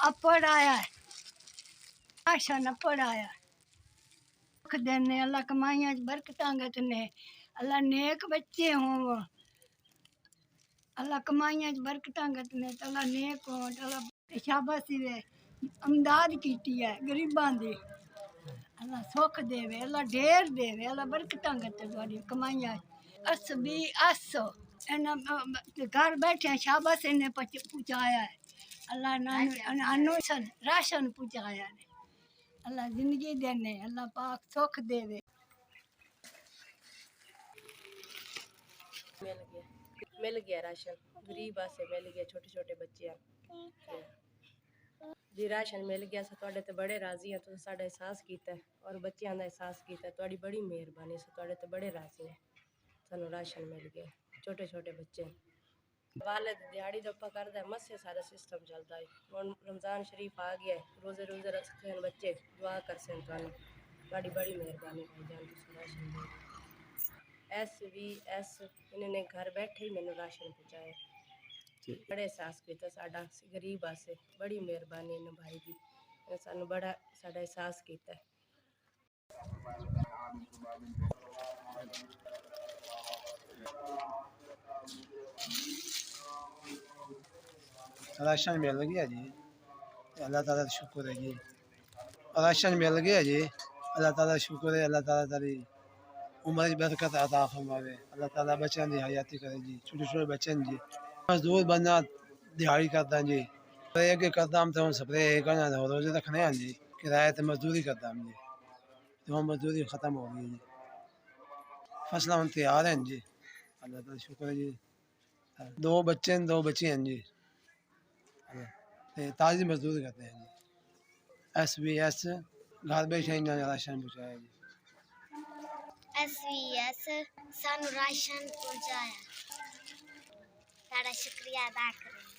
अपड़ आया है, आशा न पड़ आया। देने अल्लाह कमाइयां बरकत ने, अल्लाह नेक बच्चे हों, अल्लाह कमाइयां बरकत ने, अल्लाह नेक हो, अल्लाह शाबाशी वे अमदाद की है गरीबां दी, अल्लाह सुख देवे, अल्लाह ढेर देवे, अल्लाह बरकत कमाइयां अस भी अस घर बैठे शाबाश ने पहुँचाया है, अल्लाह नानू राशन पहुँचाया ने, अल्लाह जिंदगी देने, अल्लाह पाक सुख देवे। मिल गया राशन, गरीब आसे मिल गया, छोटे छोटे बच्चे जी राशन मिल गया। तुहाडे ते बड़े राजी हैं, तुसीं साडा एहसास कीता और बच्चों का एहसास किया, तुहाडी बड़ी मेहरबानी, तुहाडे ते बड़े राजी हैं। सानू राशन मिल गया, छोटे छोटे बच्चे वालिद दिहाड़ी दप्पा करता है, मस्से सारा सिस्टम चलता है। हुण रमज़ान शरीफ आ गया है, रोज़े रोज़े रखते हैं बच्चे, दुआ करते हैं तुहानू, तुहाडी बड़ी मेहरबानी भाईजान, तुसीं राशन दे SVS इन्होंने घर बैठे ही मैनू राशन पहुँचाया, बड़े एहसास किया साडा गरीब आसे, बड़ी मेहरबानी इन भाई की, सानू बड़ा साडा एहसास किया। राशन मिल गया जी, अल्लाह ताला का शुक्र है जी। राशन मिल गया जी, अल्लाह ताला का शुक्र है। अल्लाह ताला तारी उम्र की बरकत अता फरमावे, अल्लाह ताला बच्चों की हयाती करे जी। छोटे छोटे बच्चे जी, मजदूर बनना दिहाड़ी करदा जी, अगे करदा हम तो स्प्रे करना रोजे रखने हैं जी, किराए तो मजदूरी करदा हम जी, तो हम मजदूरी खत्म हो गई जी। फसल हम तैयार हैं जी, अल्लाह ताला शुक्र है जी। दो बच्चे दो बच्ची हैं जी, ताज़ी मजदूरी करते हैं जी। SVS घर बैठे राशन पहुँचाया जी। SVS सानू राशन पहुँचाया, सारा शुक्रिया अदा करें।